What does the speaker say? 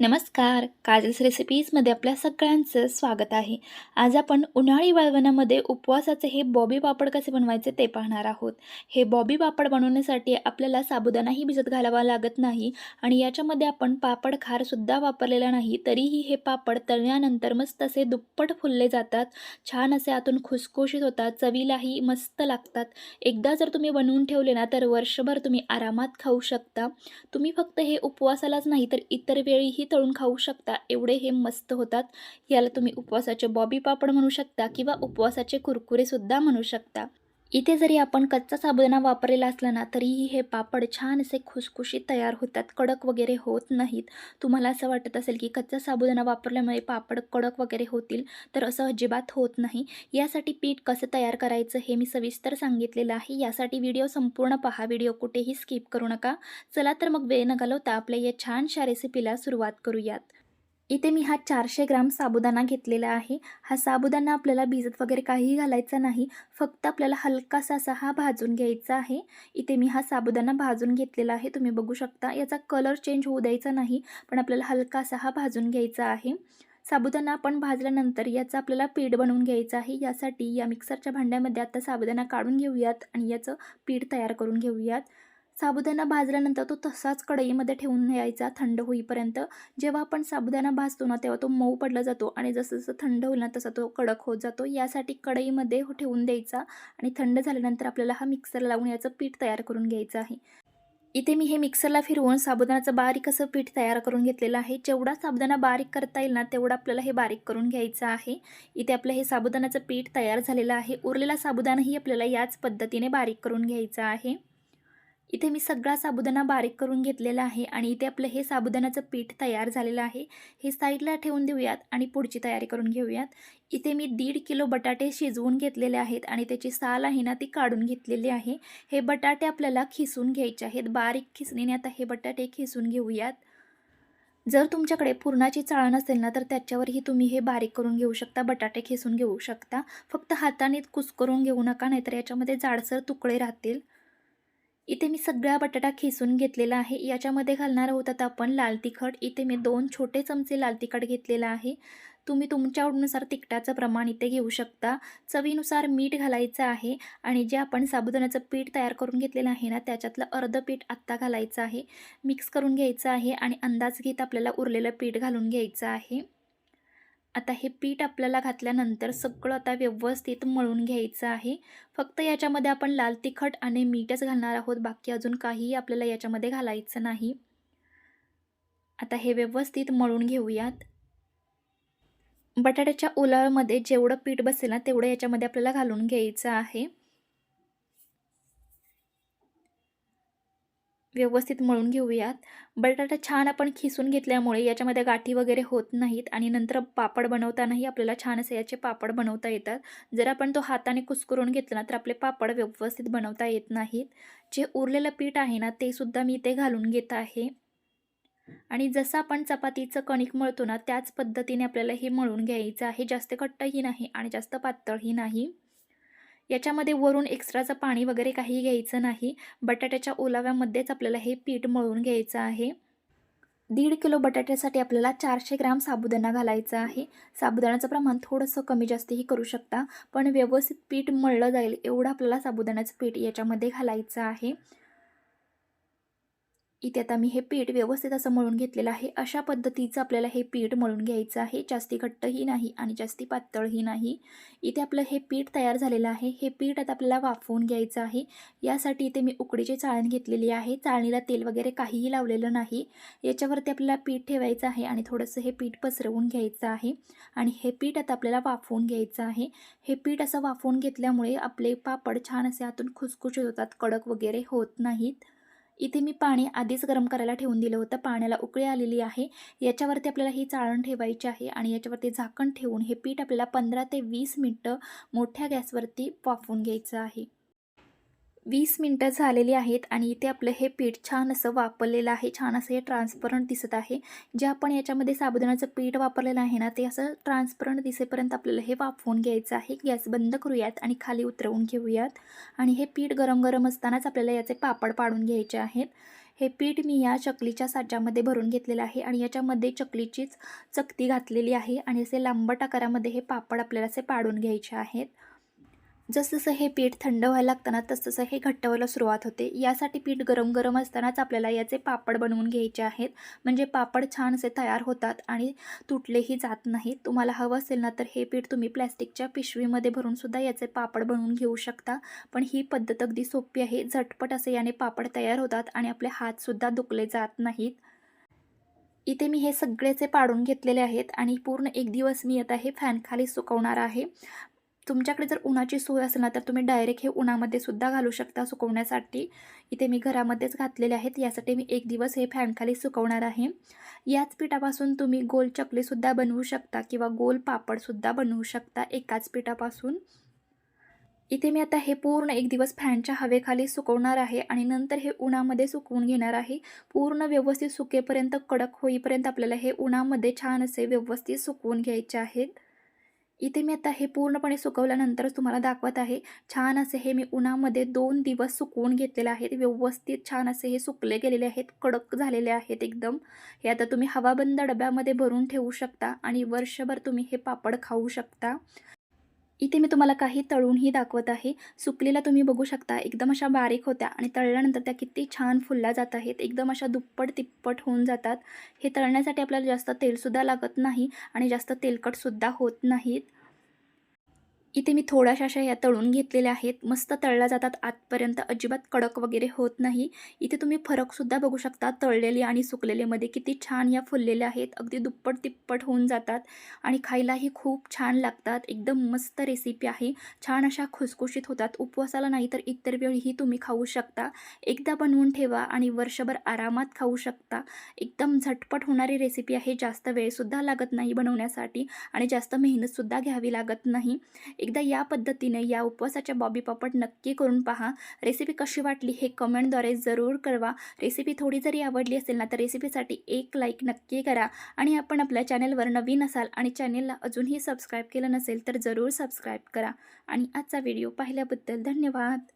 नमस्कार, काजल्स रेसिपीजमध्ये आपल्या सगळ्यांचं स्वागत आहे. आज आपण उन्हाळी वाळवणामध्ये उपवासाचे हे बॉबी पापड कसे बनवायचे ते पाहणार आहोत. हे बॉबी पापड बनवण्यासाठी आपल्याला साबुदाणाही भिजत घालावा लागत नाही आणि याच्यामध्ये आपण पापड खारसुद्धा वापरलेला नाही. तरीही हे पापड तळल्यानंतर मस्त असे दुप्पट फुलले जातात. छान असे आतून खुसखुशीत होतात, चवीलाही मस्त लागतात. एकदा जर तुम्ही बनवून ठेवले ना तर वर्षभर तुम्ही आरामात खाऊ शकता. तुम्ही फक्त हे उपवासालाच नाही तर इतर वेळीही तळून खाऊ शकता. एवढे हे मस्त होतात. याला तुम्ही उपवासाचे बॉबी पापड म्हणू शकता किंवा उपवासाचे कुरकुरेसुद्धा म्हणू शकता. इथे जरी आपण कच्चा साबुदाणा वापरलेला असला ना तरीही हे पापड छान असे खुसखुशीत तयार होतात, कडक वगैरे होत नाहीत. तुम्हाला असं वाटत असेल की कच्चा साबुदाणा वापरल्यामुळे पापड कडक वगैरे होतील, तर असं अजिबात होत नाही. यासाठी पीठ कसं तयार करायचं हे मी सविस्तर सांगितलेलं आहे. यासाठी व्हिडिओ संपूर्ण पहा, व्हिडिओ कुठेही स्किप करू नका. चला तर मग वेळ न घालवता आपल्या या छानशा रेसिपीला सुरुवात करूयात. इथे मी हा 400 ग्राम साबुदाणा घेतलेला आहे. हा साबुदाणा आपल्याला भिजत वगैरे काहीही घालायचा नाही. फक्त आपल्याला हलकासा असा हा भाजून घ्यायचा आहे. इथे मी हा साबुदाणा भाजून घेतलेला आहे. तुम्ही बघू शकता. याचा कलर चेंज होऊ द्यायचा नाही, पण आपल्याला हलकासा हा भाजून घ्यायचा आहे. साबुदाणा आपण भाजल्यानंतर याचं आपल्याला पीठ बनवून घ्यायचं आहे. यासाठी या मिक्सरच्या भांड्यामध्ये आता साबुदाणा काढून घेऊयात आणि याचं पीठ तयार करून घेऊयात. साबुदाणा भाजल्यानंतर तो तसाच कढईमध्ये ठेवून यायचा थंड होईपर्यंत. जेव्हा आपण साबुदाणा भाजतो ना तेव्हा तो मऊ पडला जातो आणि जसं-जसं थंड होईल ना तसा तो कडक होत जातो. यासाठी कढईमध्ये ठेवून द्यायचा आणि थंड झाल्यानंतर आपल्याला हा मिक्सर लावून याचं पीठ तयार करून घ्यायचं आहे. इथे मी हे मिक्सरला फिरवून साबुदाण्याचं बारीक असं पीठ तयार करून घेतलेलं आहे. जेवढा साबुदाणा बारीक करता येईल ना तेवढं आपल्याला हे बारीक करून घ्यायचं आहे. इथे आपलं हे साबुदाण्याचं पीठ तयार झालेलं आहे. उरलेला साबुदाणाही आपल्याला याच पद्धतीने बारीक करून घ्यायचा आहे. इथे मी सगळा साबुदाणा बारीक करून घेतलेला आहे आणि इथे आपलं हे साबुदाण्याचं पीठ तयार झालेलं आहे. हे साईडला ठेवून देऊयात आणि पुढची तयारी करून घेऊयात. इथे मी 1.5 किलो बटाटे शिजवून घेतलेले आहेत आणि त्याची साल आहे ना ती काढून घेतलेली आहे. हे बटाटे आपल्याला खिसून घ्यायचे आहेत. बारीक खिसणीने आता हे बटाटे खिसून घेऊयात. जर तुमच्याकडे पुरणाची चाळण असेल ना तर त्याच्यावरही तुम्ही हे बारीक करून घेऊ शकता, बटाटे खिसून घेऊ शकता. फक्त हाताने कुस्करून घेऊ नका, नाहीतर याच्यामध्ये जाडसर तुकडे राहतील. इथे मी सगळा बटाटा खिसून घेतलेला आहे. याच्यामध्ये घालणार आहोत आता आपण लाल तिखट. इथे मी 2 छोटे चमचे लाल तिखट घेतलेला आहे. तुम्ही तुमच्या आवडीनुसार तिखटाचं प्रमाण इथे घेऊ शकता. चवीनुसार मीठ घालायचं आहे आणि जे आपण साबुदाण्याचं पीठ तयार करून घेतलेलं आहे ना त्याच्यातलं अर्धं पीठ आत्ता घालायचं आहे. मिक्स करून घ्यायचं आहे आणि अंदाज घेत आपल्याला उरलेलं पीठ घालून घ्यायचं आहे. आता हे पीठ आपल्याला घातल्यानंतर सगळं आता व्यवस्थित मळून घ्यायचं आहे. फक्त याच्यामध्ये आपण लाल तिखट आणि मीठच घालणार आहोत. बाकी अजून काहीही आपल्याला याच्यामध्ये घालायचं नाही. आता हे व्यवस्थित मळून घेऊयात. बटाट्याच्या ओलाव्यामध्ये जेवढं पीठ बसेल ना तेवढं याच्यामध्ये आपल्याला घालून घ्यायचं आहे. व्यवस्थित मळून घेऊयात. बटाटा छान आपण खिसून घेतल्यामुळे याच्यामध्ये गाठी वगैरे होत नाहीत आणि नंतर पापड बनवतानाही आपल्याला छान असे याचे पापड बनवता येतात. जर आपण तो हाताने कुस्करून घेतला ना तर आपले पापड व्यवस्थित बनवता येत नाहीत. जे उरलेलं पीठ आहे ना ते सुद्धा मी इथे घालून घेत आहे आणि जसं आपण चपातीचं कणिक मळतो ना त्याच पद्धतीने आपल्याला हे मळून घ्यायचं आहे. जास्त घट्टही नाही आणि जास्त पातळही नाही. याच्यामध्ये वरून एक्स्ट्राचं पाणी वगैरे काही घ्यायचं नाही. बटाट्याच्या ओलाव्यामध्येच आपल्याला हे पीठ मळून घ्यायचं आहे. 1.5 किलो बटाट्यासाठी आपल्याला 400 ग्राम साबुदाणा घालायचा आहे. साबुदाण्याचं प्रमाण थोडंसं कमी जास्तही करू शकता, पण व्यवस्थित पीठ मळलं जाईल एवढं आपल्याला साबुदाण्याचं पीठ याच्यामध्ये घालायचं आहे. इथे आता मी हे पीठ व्यवस्थित असं मळून घेतलेलं आहे. अशा पद्धतीचं आपल्याला हे पीठ मळून घ्यायचं आहे. जास्ती घट्टही नाही आणि जास्ती पातळही नाही. इथे आपलं हे पीठ तयार झालेलं आहे. हे पीठ आता आपल्याला वाफवून घ्यायचं आहे. यासाठी इथे मी उकडीची चाळण घेतलेली आहे. चाळणीला तेल वगैरे काहीही लावलेलं नाही. याच्यावरती आपल्याला पीठ ठेवायचं आहे आणि थोडंसं हे पीठ पसरवून घ्यायचं आहे आणि हे पीठ आता आपल्याला वाफवून घ्यायचं आहे. हे पीठ असं वाफवून घेतल्यामुळे आपले पापड छान असे आतून खुसखुशीत होतात, कडक वगैरे होत नाहीत. इथे मी पाणी आधीच गरम करायला ठेवून दिलं होतं. पाण्याला उकळी आलेली आहे. याच्यावरती आपल्याला ही चाळण ठेवायची आहे आणि याच्यावरती झाकण ठेवून हे पीठ आपल्याला 15 ते 20 मिनिटं मोठ्या गॅसवरती वाफवून घ्यायचं आहे. 20 मिनिटं झालेली आहेत आणि इथे आपलं हे पीठ छान असं वाफवलेलं आहे. छान असं हे ट्रान्सपरंट दिसत आहे. जे आपण याच्यामध्ये साबुदाण्याचं पीठ वापरलेलं आहे ना ते असं ट्रान्सपरंट दिसेपर्यंत आपल्याला हे वाफवून घ्यायचं आहे. गॅस बंद करूयात आणि खाली उतरवून घेऊयात आणि हे पीठ गरम गरम असतानाच आपल्याला याचे पापड पाडून घ्यायचे आहेत. हे पीठ मी या चकलीच्या साच्यामध्ये भरून घेतलेलं आहे आणि याच्यामध्ये चकलीचीच चकती घातलेली आहे आणि असे लांबट आकारामध्ये हे पापड आपल्याला असे पाडून घ्यायचे आहेत। जसजसं हे पीठ थंड व्हायला लागतं ना तसतसं हे घट्ट व्हायला सुरुवात होते। यासाठी पीठ गरम गरम असतानाच आपल्याला याचे पापड बनवून घ्यायचे आहेत, म्हणजे पापड छान असे तयार होतात आणि तुटलेही जात नाहीत। तुम्हाला हवं असेल ना तर हे पीठ तुम्ही प्लॅस्टिकच्या पिशवीमध्ये भरून सुद्धा याचे पापड बनवून घेऊ शकता, पण ही पद्धत अगदी सोपी आहे। झटपट असे याने पापड तयार होतात आणि आपले हातसुद्धा दुखले जात नाहीत। इथे मी हे सगळेचे पाडून घेतलेले आहेत आणि पूर्ण एक दिवस मी आता हे फॅनखाली सुकवणार आहे। तुमच्याकडे जर उन्हाची सोय असेल ना तर तुम्ही डायरेक्ट हे उन्हामध्ये सुद्धा घालू शकता सुकवण्यासाठी। इथे मी घरामध्येच घातलेले आहेत, यासाठी मी एक दिवस हे फॅनखाली सुकवणार आहे। याच पिठापासून तुम्ही गोल चकलीसुद्धा बनवू शकता किंवा गोल पापडसुद्धा बनवू शकता एकाच पिठापासून। इथे मी आता हे पूर्ण एक दिवस फॅनच्या हवेखाली सुकवणार आहे आणि नंतर हे उन्हामध्ये सुकवून घेणार आहे। पूर्ण व्यवस्थित सुकेपर्यंत, कडक होईपर्यंत आपल्याला हे उन्हामध्ये छान असे व्यवस्थित सुकवून घ्यायचे आहेत। इथे मी आता हे पूर्णपणे सुकवल्यानंतरच तुम्हाला दाखवत आहे। छान असे हे मी उन्हामध्ये 2 दिवस सुकवून घेतलेले आहेत। व्यवस्थित छान असे हे सुकले गेलेले आहेत, कडक झालेले आहेत एकदम। हे आता तुम्ही हवाबंद डब्यामध्ये भरून ठेवू शकता आणि वर्षभर तुम्ही हे पापड खाऊ शकता। इथे मी तुम्हाला काही तळूनही दाखवत आहे। सुकलेल्या तुम्ही बघू शकता एकदम अशा बारीक होत्या आणि तळल्यानंतर त्या किती छान फुलल्या जात आहेत, एकदम अशा दुप्पट तिप्पट होऊन जातात। हे तळण्यासाठी आपल्याला जास्त तेलसुद्धा लागत नाही आणि जास्त तेलकटसुद्धा होत नाहीत। इथे मी थोड्याशा अशा या तळून घेतलेल्या आहेत, मस्त तळल्या जातात आतपर्यंत, अजिबात कडक वगैरे होत नाही। इथे तुम्ही फरकसुद्धा बघू शकता, तळलेले आणि सुकलेलेमध्ये किती छान या फुललेल्या आहेत, अगदी दुप्पट तिप्पट होऊन जातात आणि खायलाही खूप छान लागतात। एकदम मस्त रेसिपी आहे, छान अशा खुसखुशीत होतात। उपवासाला नाही तर इतर वेळीही तुम्ही खाऊ शकता। एकदा बनवून ठेवा आणि वर्षभर आरामात खाऊ शकता। एकदम झटपट होणारी रेसिपी आहे, जास्त वेळसुद्धा लागत नाही बनवण्यासाठी आणि जास्त मेहनतसुद्धा घ्यावी लागत नाही। एकदा या पद्धतीने या उपवासाच्या बॉबी पापड नक्की करून पहा। रेसिपी कशी वाटली हे कमेंटद्वारे जरूर कळवा। रेसिपी थोडी जरी आवडली असेल ना तर रेसिपीसाठी एक लाईक नक्की करा आणि आपण आपल्या चॅनलवर नवीन असाल आणि चॅनलला अजूनही सबस्क्राईब केलं नसेल तर जरूर सबस्क्राईब करा आणि आजचा व्हिडिओ पाहिल्याबद्दल धन्यवाद।